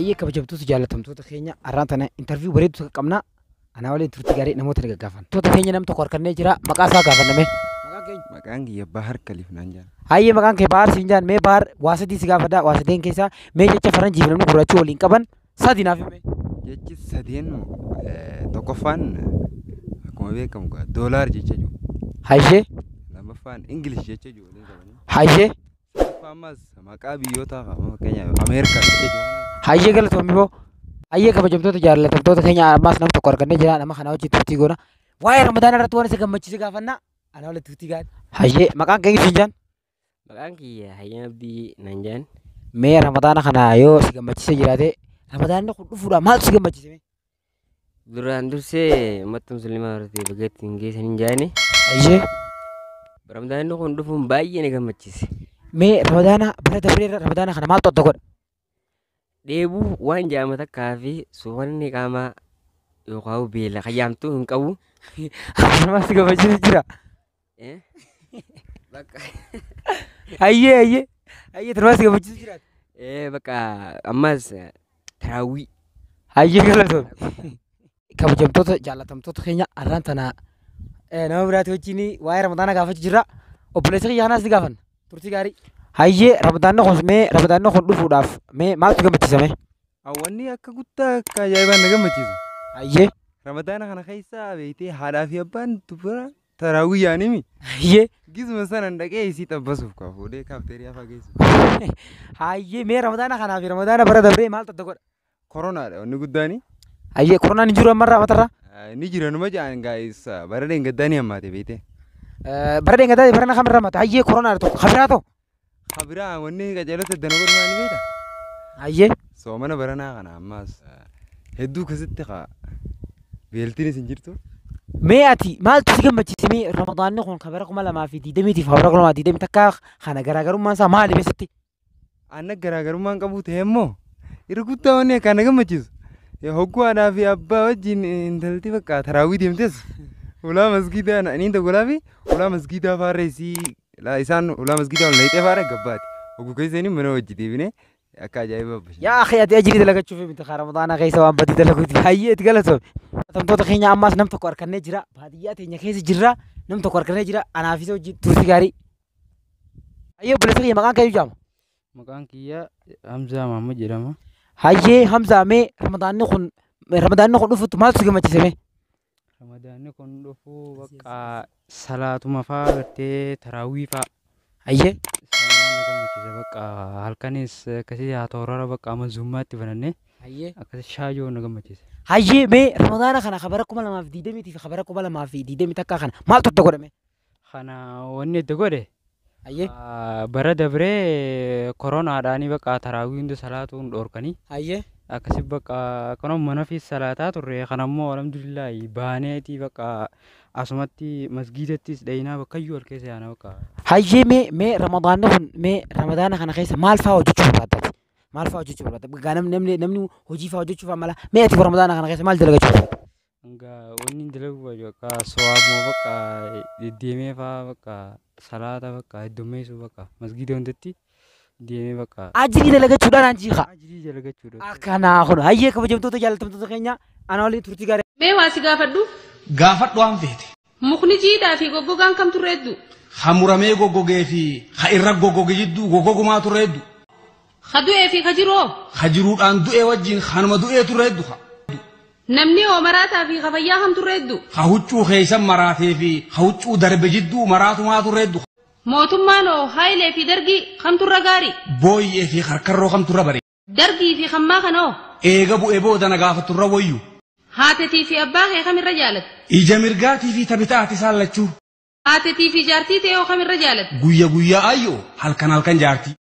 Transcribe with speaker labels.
Speaker 1: Hayyee kabajamtoota jaalatamtoota keenya arraan tana interview bareedu qabna. Ana waliin turtii gaarii namoota ni gaggaafan. Toota keenya nam tokko harkannee jira. Maqaa isaa gaafanname.
Speaker 2: Maqaan kiyya Bahar Khalif naan jedhama.
Speaker 1: Hayyee maqaan kee Bahar siin jaan mee Bahar waasadii si gaafadha. Waasadeen keessaa mee jecha faranjii fi namni gurraachi waliin qaban sadi naaf hime.
Speaker 2: Jechi sadeen tokkoffaan akkuma beekamu doolaar jecha jiru.
Speaker 1: Hayyee.
Speaker 2: Lammaffaan Ingilish jecha jiru waliin qabanii.
Speaker 1: Hayyee.
Speaker 2: Ammas maqaa biyyoota keenya Ameerikaa jecha jiru.
Speaker 1: Hayyee galatoomii boo. Hayyee kabajamtoota jaalatamtoota keenya ammaas nam tokko harkannee jira. Nama kana wajjin turtii goona. Waa'ee Ramadaana irratti waan isa gammachiise gaafannaa. Ana waliin turtii gaarii. Hayyee maqaan kee siin jaan.
Speaker 3: Maqaan kiyya Hayyee Abdii naan jedhan.
Speaker 1: Mee Ramadaana kana yoo si gammachiise jiraate Ramadaanni kun dhufuudhaan maaltu si gammachiise?
Speaker 3: Duraan dursee uummata musliimaa irratti bageetti hin geessan hin jaane.
Speaker 1: Hayyee.
Speaker 3: Ramadaanni kun dhufuun baay'ee na gammachiise.
Speaker 1: Mee Ramadaana bara dabareerra Ramadaana kana maaltu adda godha?
Speaker 3: Dheebuu waan jaama takkaa fi soomanni qaamaa yookaan beela qayyaamtuu hin qabu.
Speaker 1: Akkasumas si gammachiise jira. Hayyee turbaas si gammachiise jira.
Speaker 3: Bakka ammas taraawwii.
Speaker 1: Hayyee galatoomii. Kabajamtoota jaalatamtoota keenya arraan tana nama biraati wajjin waa'ee Ramadaana gaafachuu jirra. Obboleessa kiyya kanaas ni gaafanna. Turtii gaarii. Hayyee Ramadaanni kun dhufuudhaaf mee maaltu gammachiisame?
Speaker 2: Hawwanni akka guddaa akka ajaa'ibaan na gammachiisu.
Speaker 1: Hayyee.
Speaker 2: Ramadaana kana keessa beektee haadhaa fi abbaan dubara taraawwii yaanimi.
Speaker 1: Hayyee.
Speaker 2: Gizuma sanan dhaqee isii xabbasuuf kaa fuudhee kaafteeriyaa fageessu.
Speaker 1: Hayyee mee Ramadaana kanaa fi Ramadaana bara dabree maaltu adda godha?
Speaker 2: Koronaadha wanni guddaani.
Speaker 1: Hayyee koronaan hin jiru ammarraa matarraa?
Speaker 2: Ni jira numa ja'an gaa'is bara deengaddaanii hammaate beektee.
Speaker 1: Bara deengaddaanii bara na kamirraa hammaate hayyee koronaadha tokko kabiraa ta'u.
Speaker 2: Kabiraa wanni qajeelota dana godhumaa ni beekta.
Speaker 1: Hayyee.
Speaker 2: Soomana baranaa kana ammaas hedduu keessatti beeltiin hin jirtu.
Speaker 1: Mee ati maaltu si gammachiise mee Ramadaanni kun kabara 2020 fi kabara 2020 takka kana garaagarummaan isaa maali beesitti?
Speaker 2: Anna garaagarummaan qabu ta'e immoo irra guddaa wanni akka na gammachiisu. Hoggaadhaa fi abbaa wajjin intalti bakka taraawwii deemtes ulaa masgiidaa inni tokkolaa fi ulaa masgiidaa faarra isaan ulaa masgiidaa ol naqxee faarra gabbaati. Hoggu keessanii mana wajji deebine akka ajaa'iba bashe.
Speaker 1: Yaa akhi ati ajiri dalagachuuf miti Ramadaana keessa waan badii dalaguuti. Hayyee itti galatoome. Tamtoota keenya ammaas nam tokko harkannee jira. Baadiyyaa teenya keessa jirra. Nam tokko harkannee jira. Anaaf isa wajjin turtii gaarii. Hayyee obboleessa kiyya maqaan kee jaama?
Speaker 4: Maqaan kiyya Hamzaa Mahammad jedhama.
Speaker 1: Hayyee Hamzaa mee Ramadaanni kun dhufutti maaltu si gammachiise mee?
Speaker 4: Ramadaanni kun dhufu bakka salaatuma fa'aa gartee taraawwii fa'aa.
Speaker 1: Hayyee.
Speaker 4: Isaan na gammachiisa bakka halkanis akkasii haa toorara bakka amazummaatti banannee.
Speaker 1: Hayyee.
Speaker 4: Akkasii shaayoo na gammachiisa.
Speaker 1: Hayyee mee Ramadaana kana kabara 2020 fi kabara 2020 takka kana maaltu adda godhame?
Speaker 4: Kana wanni adda godhe.
Speaker 1: Hayyee.
Speaker 4: Bara dabree koronaadhaanii bakka taraawwii hundi salaatuun dhoorkanii.
Speaker 1: Hayyee.
Speaker 4: Akkasii bakka kanuma mana fi salaataa turre kanammoo alhamdulillahi baaneetii bakka asumatti masgiidattis dhayinaa bakka iyyuu ol keessa yaana bakka.
Speaker 1: Hayyee mee Ramadaanni kun mee Ramadaana kana keessa maal fa'aa hojjechuu barbaadda? Maal fa'aa hojjechuu barbaadda? Namni hojii fa'aa hojjechuu fa'aa mala mee ati Ramadaana kana keessa maal dalagachuu barbaadda?
Speaker 4: Wanni dalagu bakka sawaamoo bakka deddeemee fa'aa bakka salaata bakka heddummeessuu bakka masgiida hundatti deemee bakka.
Speaker 1: Ajirii dalagachuudhaan anjiiqa.
Speaker 4: Ajirii dalagachuudha.
Speaker 1: Akkanaa kun hayyee kabajamtoota jaalatamtoota keenya ana waliin turtii gaarii.
Speaker 5: Mee waa si gaafadhu?
Speaker 6: Gaafadhu waan feete.
Speaker 5: Mukni jiidhaa fi goggogaan kam turreeddu?
Speaker 6: Hamuramee goggogee fi ha irra goggoge jidduu goggogumaa turreeddu.
Speaker 5: Ha du'ee fi ha jiroo?
Speaker 6: Ha jiruudhaan du'ee wajjin hanuma du'ee turreeddu.
Speaker 5: Namni hoo maraataa fi ha fayyaa kam turreeddu?
Speaker 6: Ha huccuu keeysan maraatee fi ha huccuu darbe jidduu maraatumaa turreeddu.
Speaker 5: Mootummaan hoo haayilee fi dargii kam turra gaarii?
Speaker 6: Booyyee fi harkarroo kam turra bare.
Speaker 5: Dargii fi hammaa kanoo?
Speaker 6: Eega bu'ee booda na gaafaturra wayyu.
Speaker 5: Haatetii fi abbaa kee kamirra jaalatte?
Speaker 6: Ija mirgaatii fi tabitaati saallachuu.
Speaker 5: Haatetii fi jaartii ta'ee hoo kamirra jaalatte?
Speaker 6: Guyya guyyaa ayyoo halkan jaartii.